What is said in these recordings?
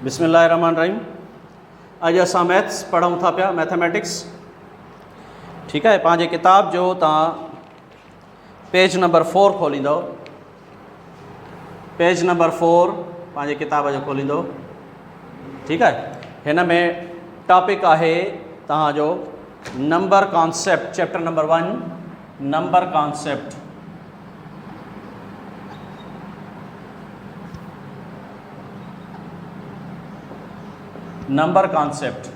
बिस्मिल्लाहिर्रहमानिर्रहीम। अॼु असां मैथ्स पढ़ूं था पिया, मैथमेटिक्स। ठीकु आहे। पंहिंजे किताब जो तव्हां पेज नंबर 4 खोलींदो। पेज नंबर 4 पंहिंजे किताब जो खोलींदो। ठीकु आहे। हिन में टॉपिक आहे तव्हांजो number concept, chapter number 1 number concept. Number concept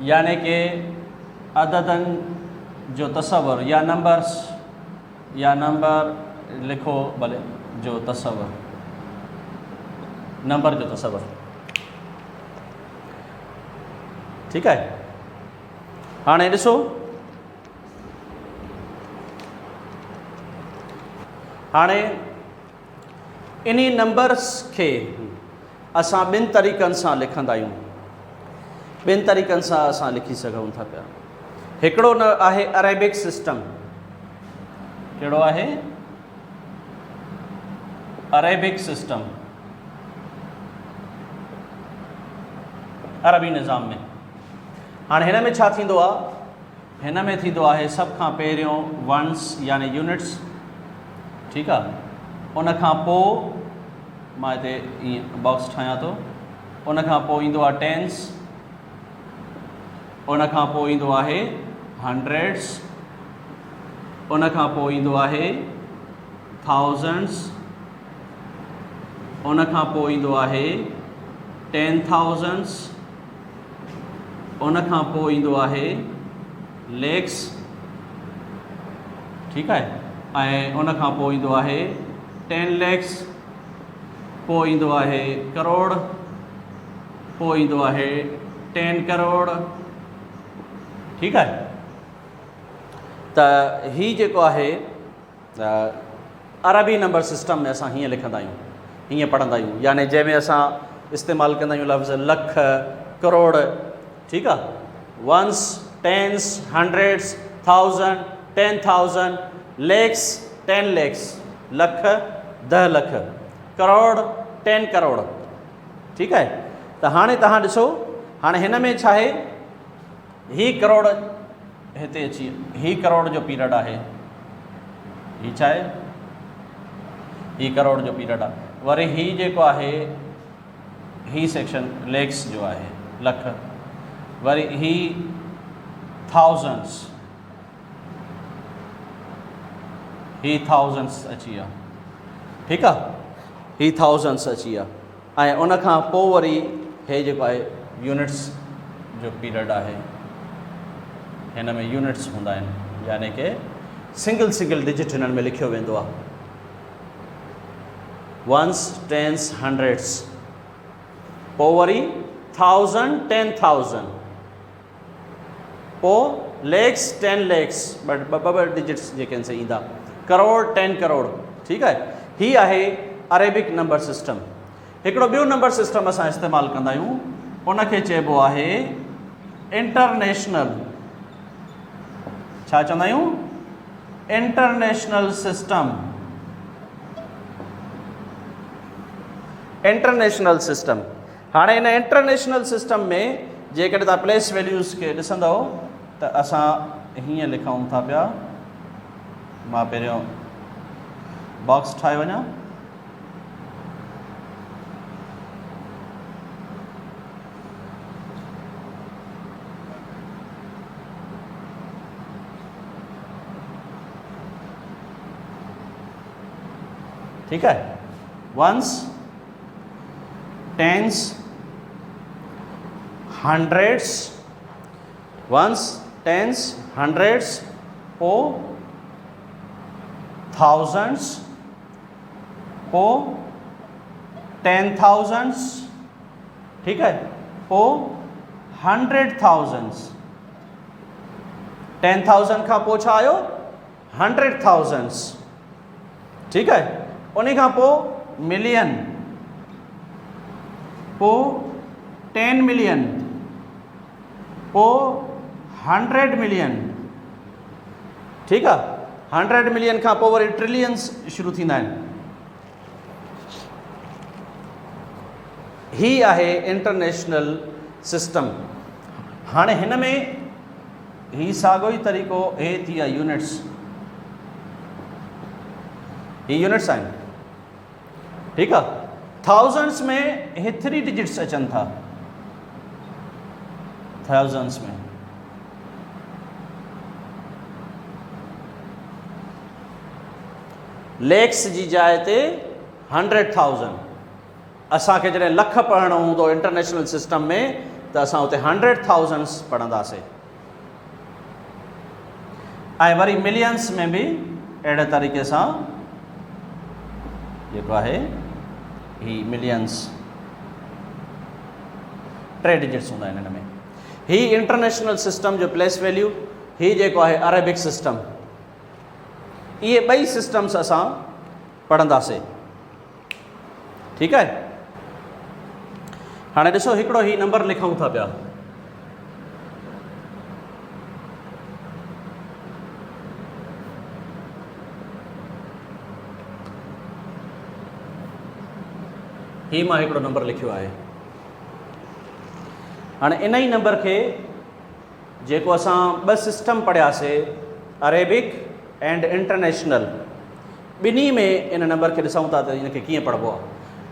यानी कि अददनि जो तसव्वुर या नंबर्स या नंबर लिखो भले जो तसव्वुर, नंबर जो तसव्वुर। ठीकु आहे। हाणे ॾिसो, हाणे इन्ही नंबर्स खे असां ॿिनि तरीक़नि सां लिखंदा आहियूं। ॿिनि तरीक़नि सां असां लिखी सघूं था पिया। हिकिड़ो न आहे अरेबिक सिस्टम। कहिड़ो आहे? अरेबिक सिस्टम, अरबी निज़ाम में। हाणे हिन में छा थींदो आहे? हिन में थींदो आहे सभ खां पहिरियों वंस यानी यूनिट्स। ठीकु आहे। उन खां पोइ मां हिते ईअं बॉक्स ठाहियां थो। उन खां पोइ ईंदो आहे टेंस। उन खां पोइ ईंदो आहे हंड्रेड्स। उन खां पोइ ईंदो आहे थाउजेंड्स। उन खां पोइ ईंदो आहे 10,000s। उन खां पोइ ईंदो आहे लेक्स। ठीकु आहे। ऐं उन खां पोइ ईंदो आहे 10 lakhs। पोइ ईंदो आहे करोड़। पोइ ईंदो आहे 10 करोड़। ठीकु आहे। त ही जेको आहे अरबी नंबर सिस्टम में असां हीअं लिखंदा आहियूं, हीअं पढ़ंदा आहियूं। यानी जंहिंमें असां इस्तेमालु कंदा आहियूं लफ़्ज़ लख, करोड़। ठीकु आहे। Ones, tens, hundreds, 1000, 10,000, lakhs, 10 lakhs, lakh, 10 lakh, crore, 10 crore. ठीकु आहे। त हाणे तव्हां ॾिसो, हाणे हिन में छा आहे? ही करोड़ हिते अची, ही करोड़ जो पीरियड आहे। ही छा आहे? ही करोड़ जो पीरियड आहे। वरी ही जेको आहे ही सेक्शन लेक्स जो आहे, लख। वरी ही थाउजेंड्स, ही थाउजेंड्स अची विया। ठीकु आहे। ही थाउजेंड्स अची विया। ऐं उन खां पोइ वरी हे जेको आहे यूनिट्स जो पीरियड आहे। हिन में यूनिट्स हूंदा आहिनि, यानी कि सिंगल सिंगल डिजिट हिननि में लिखियो वेंदो आहे। Ones, tens, hundreds. पोइ वरी 1000, 10,000। पोइ लेक्स, 10 lakhs, ॿ डिजिट्स जेके आहिनि से ईंदा। करोड़, 10 करोड़। ठीकु आहे। ही आहे अरेबिक नंबर सिस्टम। हिकिड़ो ॿियो नंबर सिस्टम असां इस्तेमालु कंदा आहियूं, उनखे चइबो आहे इंटरनेशनल। छा चवंदा आहियूं? International system. International system. हाणे इन इंटरनेशनल सिस्टम में जेकॾहिं तव्हां प्लेस वैल्यूज़ खे ॾिसंदव त असां हीअं लिखूं था पिया। मां पहिरियों बॉक्स ठाहे वञा। ठीक है। Ones, tens, hundreds, ones, tens, hundreds, पो थाउजेंड्स, पो 10,000s। ठीक है। पो 100,000s। 10,000 का पोइ छा आयो? 100,000s। ठीक है। उन्हीं खां पोइ मिलियन, पोइ 10 मिलियन, पोइ 100 मिलियन। ठीकु आहे। 100 मिलियन खां पोइ वरी ट्रिलियंस शुरू थींदा आहिनि। ही आहे इंटरनेशनल सिस्टम। हाणे हिन में ही साॻियो ई तरीक़ो, हे थी विया यूनिट्स, ही यूनिट्स आहिनि, ठीकु आहे। थाउज़ेंड्स में हे 3 डिजिट्स अचनि था, थाउज़ेंड्स में। लेक्स जी जाइ ते 100,000। असांखे जॾहिं लख पढ़णो हूंदो इंटरनेशनल सिस्टम में त असां उते 100,000 पढ़ंदासीं। ऐं वरी मिलियंस में बि अहिड़े तरीक़े सां जेको आहे ही मिलियंस 3 डिजिट्स हूंदा आहिनि हिन में। ही इंटरनेशनल सिस्टम जो प्लेस वैल्यू, ही जेको आहे अरेबिक सिस्टम, इहे ॿई सिस्टम्स असां पढ़ंदासीं, ठीकु आहे। हाणे ॾिसो हिकिड़ो ही नंबर लिखूं था पिया, ही मां हिकिड़ो नंबर लिखियो आहे। हाणे इन ई नंबर खे जेको असां 2 सिस्टम पढ़ियासीं, अरेबिक एंड इंटरनेशनल, ॿिन्ही में इन नंबर खे ॾिसूं था त इनखे कीअं पढ़िबो आहे।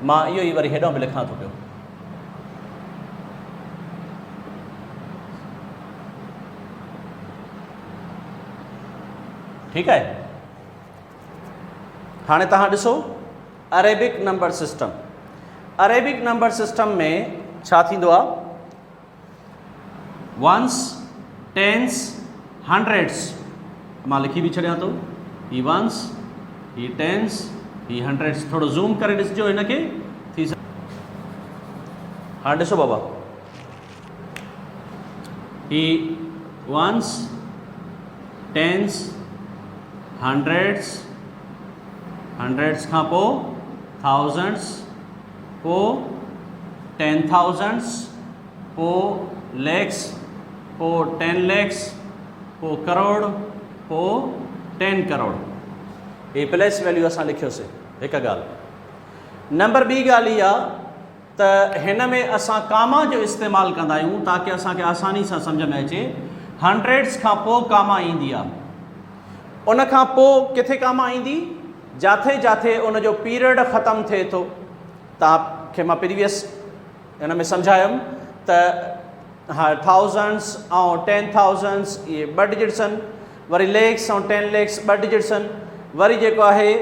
मां इहो ई वरी हेॾां बि लिखां थो पियो, ठीकु आहे। हाणे तव्हां ॾिसो Arabic number system. Arabic number system में छा थींदो आहे, वंस, टेंस, हंड्रेड्स, मां लिखी बि छॾियां थो, ही वंस, ही टेंस, ही हंड्रेड्स। थोरो ज़ूम करे ॾिसिजो हिनखे, थी सघे। हाणे ॾिसो बाबा, ही वंस, टेंस, हंड्रेड्स, हंड्रेड्स खां पोइ थाउज़ेंड्स, पोइ 10,000, पोइ लैक्स, पोइ 10 लैक्स, पोइ करोड़, पोइ 10 करोड़। ये प्लेस वैल्यू असां लिखियोसीं, हिकु ॻाल्हि। नंबर ॿी ॻाल्हि इहा त हिन में असां कामा जो इस्तेमालु कंदा आहियूं ताकी असांखे आसानी सां सम्झ में अचे। हंड्रेड्स खां पोइ कामा ईंदी आहे, उन खां पोइ किथे कामा ईंदी, जिथे जिथे उनजो पीरियड ख़तमु थिए थो। तव्हांखे मां प्रीवियस हिन में सम्झायुमि त हा थाउज़ेंड्स ऐं 10,000 इहे 2 डिजिट्स आहिनि, वरी लेक्स ऐं 10 लैक्स 2 डिजिट्स आहिनि, वरी जेको आहे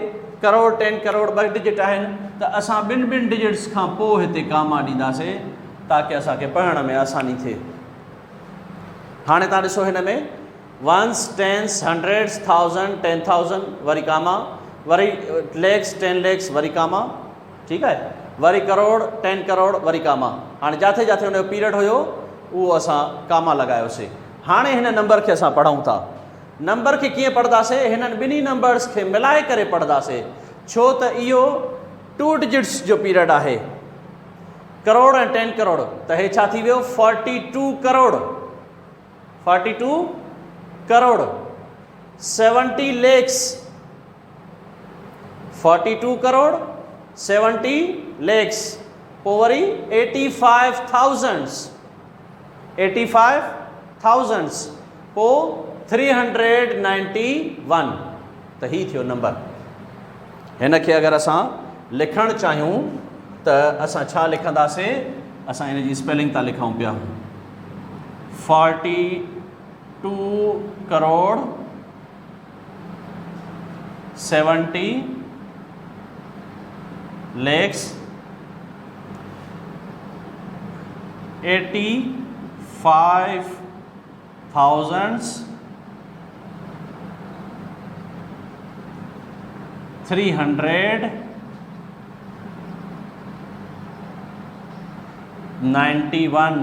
करोड़ 10 करोड़ 2 डिजिट आहिनि। त असां ॿिनि डिजिट्स खां पोइ हिते कामा ॾींदासीं ताकी असांखे पढ़ण में आसानी थिए। हाणे तव्हां ॾिसो हिन में वंस, टेंस, हंड्रेड्स, 1000, 10,000 वरी कामा, वरी लैक्स 10 लैक्स वरी कामा, ठीकु आहे, वरी करोड़ 10 करोड़ वरी कामा। हाणे जिथे जिथे हुनजो पीरियड हुयो उहो असां कामा लॻायोसीं। हाणे हिन नंबर खे असां पढ़ूं था। नंबर खे कीअं पढ़ंदासीं, हिननि ॿिन्ही नंबर्स खे मिलाए करे पढ़ंदासीं, छो त इहो 2 डिजिट्स जो पीरियड आहे, करोड़ ऐं 10 करोड़। त हे छा थी वियो, 42 करोड़, 42 करोड़, 70 लैक्स, 42 करोड़ 70 लैक्स, पोइ वरी 85,000, 85,000, पोइ 391। त ही थियो नंबर। हिन खे अगरि असां लिखणु चाहियूं त असां छा लिखंदासीं, असां हिन जी स्पेलिंग था लिखूं पिया, 42 करोड़ 70 लैक्स 85,000 391।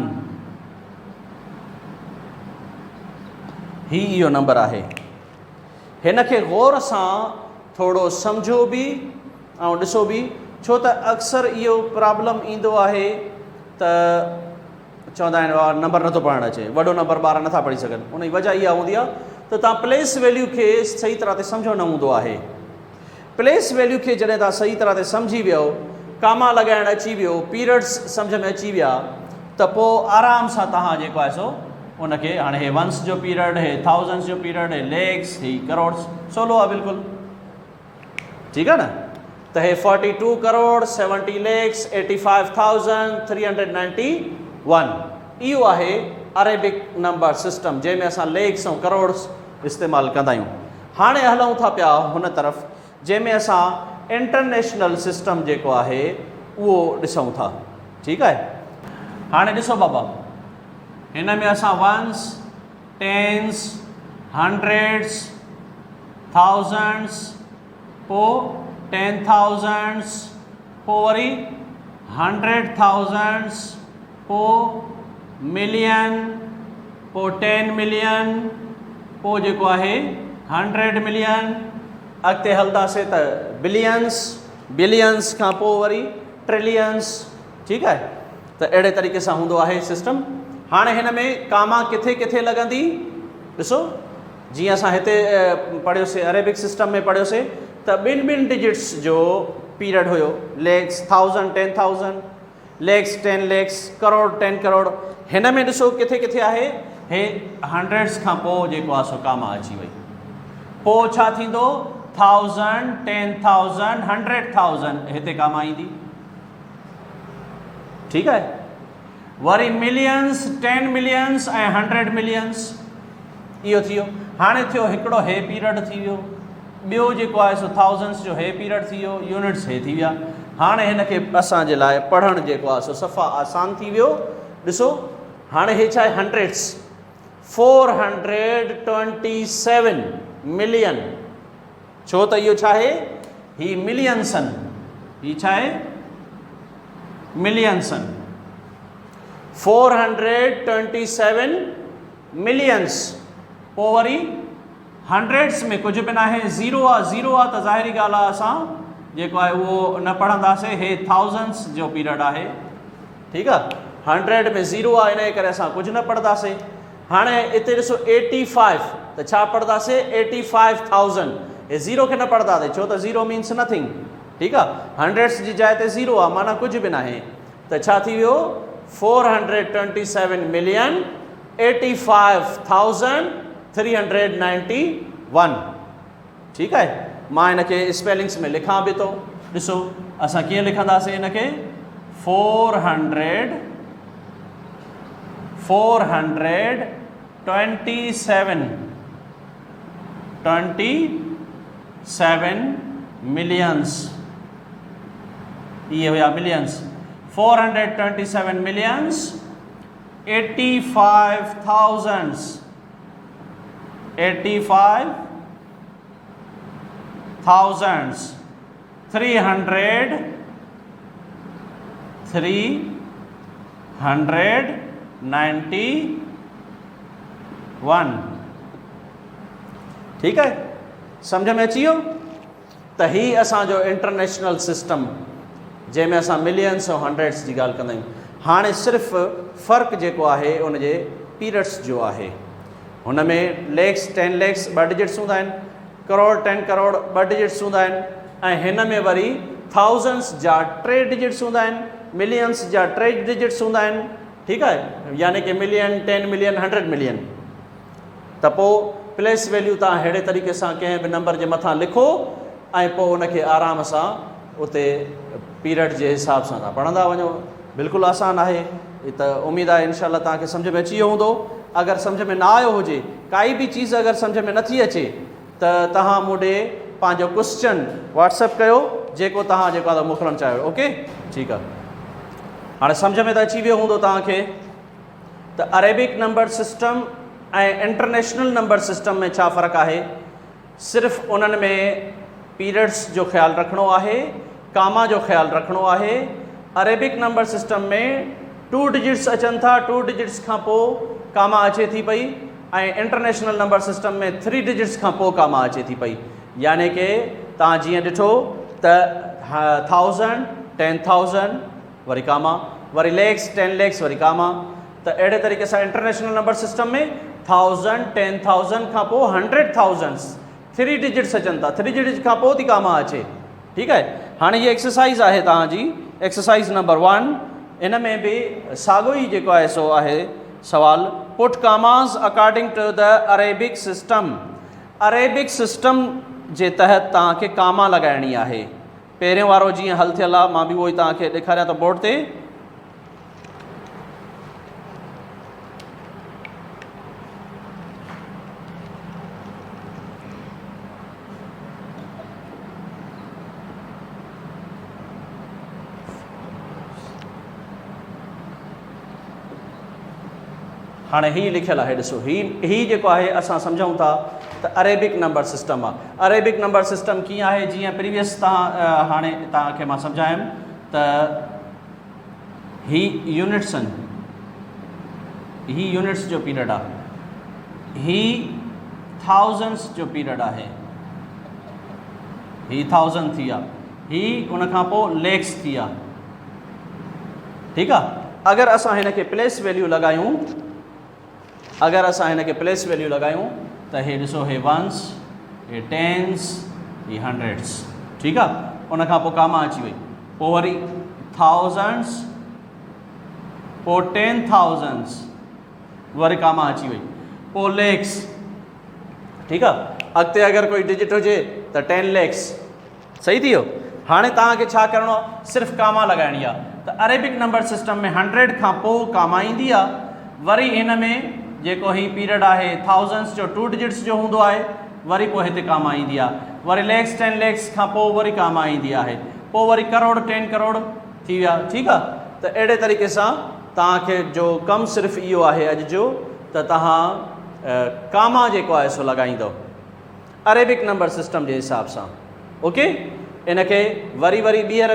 ही इहो नंबर आहे। हिन खे गौर सां थोरो सम्झो बि ऐं ॾिसो बि, छो त अक्सर इहो प्रॉब्लम ईंदो आहे त चवंदा आहिनि नंबर नथो पढ़णु अचे, वॾो नंबर ॿार नथा पढ़ी सघनि। उन जी वजह इहा हूंदी आहे त तव्हां प्लेस वैल्यू खे सही तरह ते सम्झो न हूंदो आहे। प्लेस वैल्यू खे जॾहिं तव्हां सही तरह ते सम्झी वियो, कामा लगाइण अची वियो, पीरियड्स सम्झ में अची विया, त पोइ आराम सां तव्हां जेको आहे सो उनखे हाणे हे वंस जो पीरियड, हे थाउजेंड्स जो पीरियड, हे लेक्स, ही करोड्स, सवलो आहे बिल्कुलु, ठीकु आहे न। त हे 42 करोड़ 70 लैक्स 85,391 इहो आहे अरेबिक नंबर सिस्टम जंहिंमें असां लेक्स ऐं करोड्स इस्तेमालु कंदा आहियूं। हाणे हलूं था पिया हुन तरफ़ जंहिंमें असां इंटरनेशनल सिस्टम जेको आहे उहो ॾिसूं था, ठीकु आहे। हाणे ॾिसो बाबा, हिन में असां वंस, टेंस, हंड्रेड्स, थाउजेंड्स, पोइ 10,000, पोइ वरी 100,000, पोइ मिलियन, पोइ 10 मिलियन, पोइ जेको आहे 100 मिलियन, अॻिते हलंदासीं त बिलियंस, बिलियंस खां पोइ वरी ट्रिलियंस, ठीकु आहे। त अहिड़े तरीक़े सां हूंदो आहे सिस्टम। हाणे हिन में कामा किथे किथे लॻंदी, ॾिसो जीअं असां हिते पढ़ियोसीं अरेबिक सिस्टम में पढ़ियोसीं त ॿिनि डिजिट्स जो पीरियड हुयो, लेक्स 1000 10,000, लेक्स 10 लेक्स, करोड़ 10 करोड़। हिन में ॾिसो किथे किथे आहे, हे हंड्रेड्स खां पोइ जेको आहे सो कामा अची वई, पोइ छा थींदो 1000 10,000 100,000 हिते कामा ईंदी, ठीकु आहे। वरी मिलियंस 10 मिलियंस ऐं 100 मिलियंस, इहो थी वियो। हाणे थियो हिकिड़ो हे पीरियड थी वियो, ॿियो जेको आहे सो थाउजेंड्स जो हे पीरियड थी वियो, यूनिट्स हे थी विया। हाणे हिन खे असांजे लाइ पढ़णु जेको आहे सो सफ़ा आसान थी वियो। ॾिसो हाणे हे छा आहे हंड्रेड्स, 427 मिलियन, छो त इहो छा आहे, ही मिलियंस आहिनि, ही छा आहे मिलियंस आहिनि, 427 मिलियंस। पोइ वरी हंड्रेड्स में कुझु बि न आहे, ज़ीरो आहे, ज़ीरो आहे त ज़ाहिरी ॻाल्हि आहे असां जेको आहे उहो न पढ़ंदासीं, हे थाउजेंड्स जो पीरियड आहे, ठीकु आहे। 100 में ज़ीरो आहे, इन जे करे असां कुझु न पढ़ंदासीं। हाणे हिते ॾिसो 85, त छा पढ़ंदासीं 85,000, हे ज़ीरो खे न पढ़ंदासीं छो त ज़ीरो मीन्स नथिंग, ठीकु आहे। हंड्रेड्स जी जाइ ते ज़ीरो आहे, माना कुझु बि न आहे, त छा थी वियो 427 मिलियन 85,391, ठीकु आहे। मां हिन खे स्पेलिंग्स में लिखां बि थो, ॾिसो असां कीअं लिखंदासीं हिन खे 427 मिलियंस, ये हुआ मिलियंस, 427 मिलियंस 85,000 391, ठीकु आहे। सम्झ में अची वियो त ही असांजो इंटरनेशनल सिस्टम जंहिंमें असां मिलियंस ऐं हंड्रेड्स जी ॻाल्हि कंदा आहियूं। हाणे सिर्फ़ु फ़र्क़ु जेको आहे उनजे पीरियड्स जो आहे। हुन में लेक्स 10 लेक्स 2 डिजिट्स हूंदा आहिनि, करोड़ 10 करोड़ 2 डिजिट्स हूंदा आहिनि, ऐं हिन में वरी थाउजेंड्स जा 3 डिजिट्स हूंदा आहिनि, मिलियंस जा 3 डिजिट्स हूंदा आहिनि, ठीकु आहे। यानी कि मिलियन 10 मिलियन 100 मिलियन। त पोइ प्लेस वैल्यू तव्हां अहिड़े तरीक़े सां कंहिं बि नंबर जे मथां लिखो ऐं पोइ उनखे आराम सां उते पीरियड जे हिसाब सां तव्हां पढ़ंदा वञो। बिल्कुलु आसान आहे। त उमेदु आहे इनशाला तव्हांखे सम्झ में अची वियो हूंदो। अगरि सम्झ में न आयो हुजे, काई बि चीज़ अगरि सम्झ में नथी अचे त तव्हां मूं ॾे पंहिंजो क्वेश्चन व्हाट्सअप कयो, जेको तव्हां जेको आहे मोकिलणु चाहियो। ओके, ठीकु आहे। हाणे सम्झ में त अची वियो हूंदो तव्हांखे त अरेबिक नंबर सिस्टम ऐं इंटरनेशनल नंबर सिस्टम में छा फ़र्क़ु आहे। सिर्फ़ु उन्हनि में पीरियड्स जो ख़्यालु रखिणो आहे, कामा जो ख़्यालु रखिणो आहे। अरेबिक नंबर सिस्टम में 2 डिजिट्स अचनि था, 2 डिजिट्स खां पोइ कामा अचे थी पई, ऐं इंटरनेशनल नंबर सिस्टम में 3 डिजिट्स खां पोइ कामा अचे थी पई। यानी कि तव्हां जीअं ॾिठो त 1000 10,000 वरी कामा, वरी लेक्स 10 लेक्स वरी कामा। त अहिड़े तरीक़े सां इंटरनेशनल नंबर सिस्टम में 1000 10,000 खां पोइ 100,000 3 डिजिट्स अचनि था, 3 डिजिट्स खां पोइ थी कामा अचे, ठीकु आहे। हाणे हीअ एक्सरसाइज़ आहे तव्हांजी, एक्सरसाइज नंबर 1 इन में भी साॻियो ई जेको आहे सो आहे सवाल पुट कामास according to the Arabic system जे तहत तव्हांखे कामा लॻाइणी आहे। पहिरियों वारो जीअं हल थियल आहे मां बि उहो ई तव्हांखे ॾेखारियां थो बोर्ड ते। हाणे ही लिखियल आहे ॾिसो ही जेको आहे असां सम्झूं था त अरेबिक नंबर सिस्टम आहे। अरेबिक नंबर सिस्टम कीअं आहे जीअं प्रीवियस हाणे तव्हांखे मां सम्झायुमि त ही यूनिट्स आहिनि, ही यूनिट्स जो पीरियड आहे, ही थाउज़ेंड्स जो पीरियड आहे, ही 1000 थी विया, ही उन खां पोइ लेक्स थी विया। ठीकु आहे। अगरि असां हिन खे प्लेस वैल्यू लॻायूं त हे ॾिसो हे वंस, हे टेंस, हे हंड्रेड्स। ठीकु आहे। उन खां पोइ कामा अची वई, पोइ वरी थाउज़ेंड्स, पोइ 10,000s, वरी कामा अची वई, पोइ लेक्स। ठीकु आहे। अॻिते अगरि कोई डिजिट हुजे त 10 lakhs। सही थी वियो। हाणे तव्हांखे छा करिणो आहे, सिर्फ़ु कामा लॻाइणी आहे। त अरेबिक नंबर सिस्टम में 100 खां पोइ कामा ईंदी आहे, वरी हिन में जेको ही पीरियड आहे थाउज़ेंड्स जो 2 डिजिट्स जो हूंदो आहे, वरी पोइ हिते कामा ईंदी आहे, वरी लेक्स 10 lakhs खां पोइ वरी कामा ईंदी आहे, पोइ वरी करोड़ 10 करोड़ थी विया। ठीकु आहे। त अहिड़े तरीक़े सां तव्हांखे जो कमु सिर्फ़ु इहो आहे अॼु जो त तव्हां कामा जेको आहे सो लॻाईंदव अरेबिक नंबर सिस्टम जे हिसाब सां। ओके। इन खे वरी ॿीहर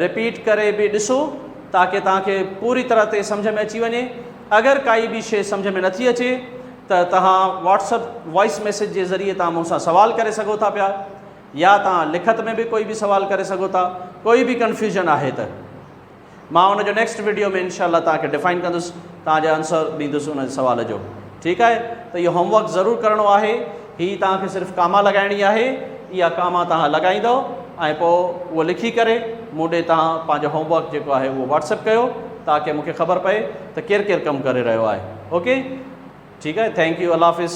रिपीट करे बि ॾिसो ताकी तव्हांखे पूरी तरह ते सम्झ में अची वञे। अगरि काई बि शइ सम्झ में नथी अचे त तव्हां व्हाट्सअप वॉइस मैसेज जे ज़रिए तव्हां मूंसां सवाल करे सघो था पिया, या तव्हां लिखत में बि कोई बि सवाल करे सघो था। कोई बि कन्फ्यूजन आहे त मां हुनजो नेक्स्ट वीडियो में इनशाला तव्हांखे डिफाइन कंदुसि, तव्हांजो आंसर ॾींदुसि उन सवाल जो। ठीकु आहे। त इहो होमवर्क ज़रूरु करिणो आहे। हीअ तव्हांखे सिर्फ़ु कामा लॻाइणी आहे, इहा कामा तव्हां लॻाईंदव ऐं पोइ उहो लिखी करे मूं ॾे तव्हां पंहिंजो होमवर्क जेको आहे उहो व्हाट्सअप कयो ताकी मूंखे ख़बर पए त केरु कमु करे रहियो आहे। ओके। ठीकु आहे। Thank U. अल्लाह हाफ़िज़।